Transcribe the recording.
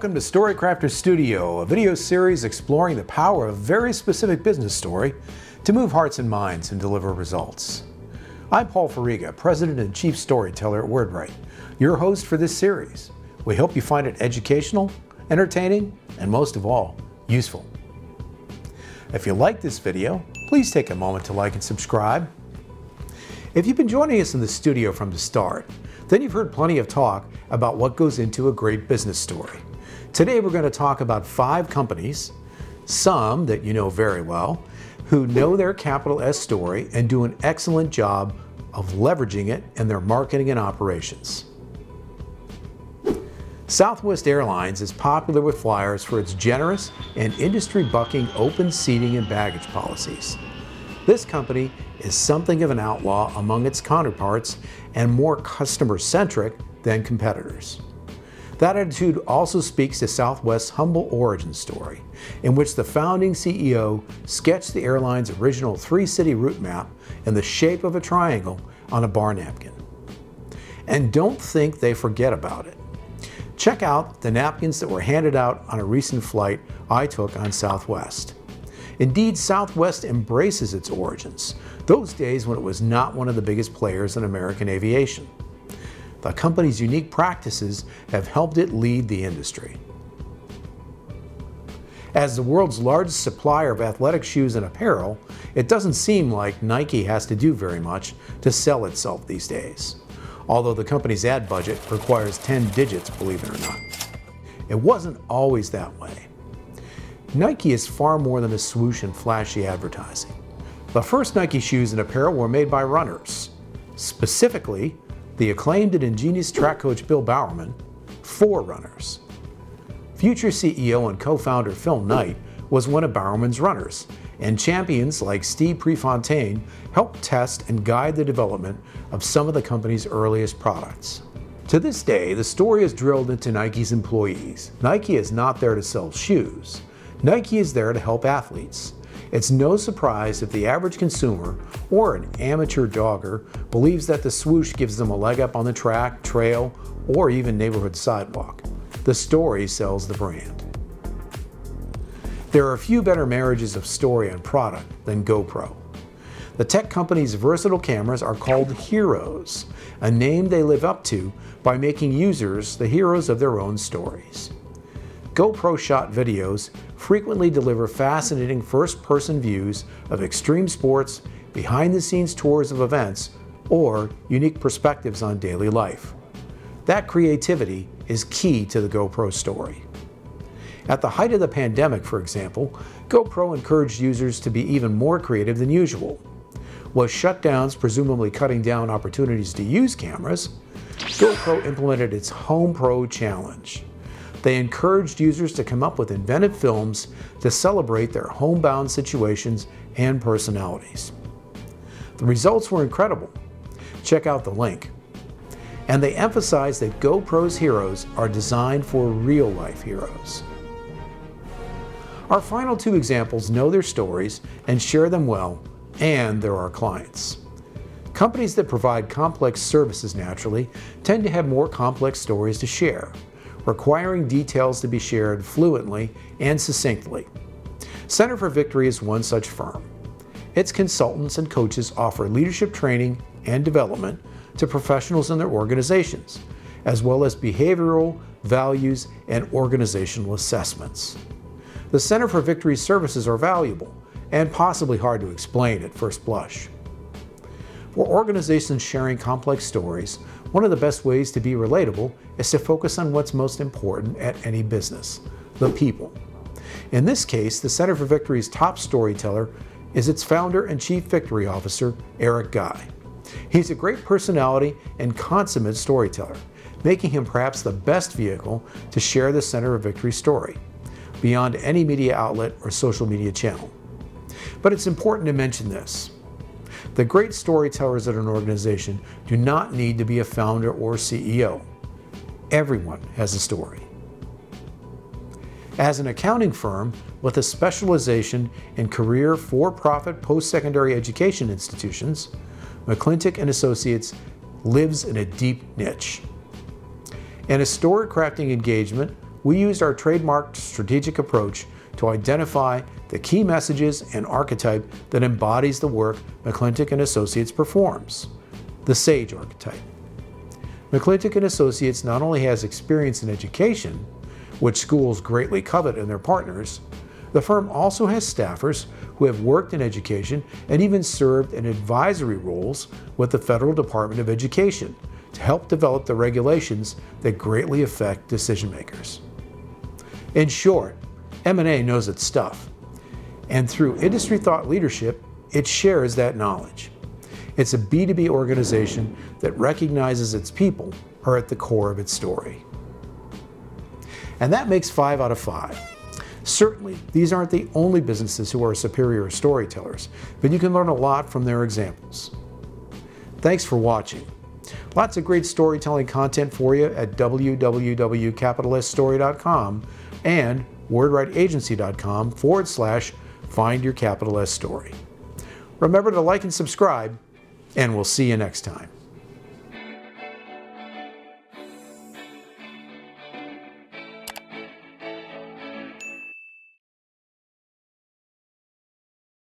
Welcome to StoryCrafter Studio, a video series exploring the power of a very specific business story to move hearts and minds and deliver results. I'm Paul Fariga, President and Chief Storyteller at WordWrite, your host for this series. We hope you find it educational, entertaining, and most of all, useful. If you like this video, please take a moment to like and subscribe. If you've been joining us in the studio from the start, then you've heard plenty of talk about what goes into a great business story. Today we're going to talk about 5 companies, some that you know very well, who know their capital S story and do an excellent job of leveraging it in their marketing and operations. Southwest Airlines is popular with flyers for its generous and industry-bucking open seating and baggage policies. This company is something of an outlaw among its counterparts and more customer-centric than competitors. That attitude also speaks to Southwest's humble origin story, in which the founding CEO sketched the airline's original 3-city route map in the shape of a triangle on a bar napkin. And don't think they forget about it. Check out the napkins that were handed out on a recent flight I took on Southwest. Indeed, Southwest embraces its origins, those days when it was not one of the biggest players in American aviation. The company's unique practices have helped it lead the industry. As the world's largest supplier of athletic shoes and apparel, it doesn't seem like Nike has to do very much to sell itself these days. Although the company's ad budget requires 10 digits, believe it or not. It wasn't always that way. Nike is far more than a swoosh and flashy advertising. The first Nike shoes and apparel were made by runners. Specifically, the acclaimed and ingenious track coach Bill Bowerman, for runners. Future CEO and co-founder Phil Knight was one of Bowerman's runners, and champions like Steve Prefontaine helped test and guide the development of some of the company's earliest products. To this day, the story is drilled into Nike's employees. Nike is not there to sell shoes. Nike is there to help athletes. It's no surprise if the average consumer or an amateur jogger believes that the swoosh gives them a leg up on the track, trail, or even neighborhood sidewalk. The story sells the brand. There are a few better marriages of story and product than GoPro. The tech company's versatile cameras are called heroes, a name they live up to by making users the heroes of their own stories. GoPro shot videos frequently deliver fascinating first-person views of extreme sports, behind-the-scenes tours of events, or unique perspectives on daily life. That creativity is key to the GoPro story. At the height of the pandemic, for example, GoPro encouraged users to be even more creative than usual. Was shutdowns presumably cutting down opportunities to use cameras, GoPro implemented its Home Pro Challenge. They encouraged users to come up with inventive films to celebrate their homebound situations and personalities. The results were incredible. Check out the link. And they emphasize that GoPro's heroes are designed for real-life heroes. Our final 2 examples know their stories and share them well, and they're our clients. Companies that provide complex services naturally tend to have more complex stories to share, requiring details to be shared fluently and succinctly. Center for Victory is one such firm. Its consultants and coaches offer leadership training and development to professionals in their organizations, as well as behavioral, values, and organizational assessments. The Center for Victory services are valuable and possibly hard to explain at first blush. For organizations sharing complex stories, one of the best ways to be relatable is to focus on what's most important at any business, the people. In this case, the Center for Victory's top storyteller is its founder and Chief Victory Officer, Eric Guy. He's a great personality and consummate storyteller, making him perhaps the best vehicle to share the Center for Victory story, beyond any media outlet or social media channel. But it's important to mention this. The great storytellers at an organization do not need to be a founder or CEO. Everyone has a story. As an accounting firm with a specialization in career for-profit post-secondary education institutions, McClintock & Associates lives in a deep niche. In a story crafting engagement we used our trademarked strategic approach to identify the key messages and archetype that embodies the work McClintock & Associates performs, the SAGE archetype. McClintock & Associates not only has experience in education, which schools greatly covet in their partners, the firm also has staffers who have worked in education and even served in advisory roles with the Federal Department of Education to help develop the regulations that greatly affect decision makers. In short, M&A knows its stuff, and through industry thought leadership, it shares that knowledge. It's a B2B organization that recognizes its people are at the core of its story. And that makes 5 out of 5. Certainly, these aren't the only businesses who are superior storytellers, but you can learn a lot from their examples. Thanks for watching. Lots of great storytelling content for you at www.capitalsstory.com and wordwriteagency.com/findyourcapital S story. Remember to like and subscribe, and we'll see you next time.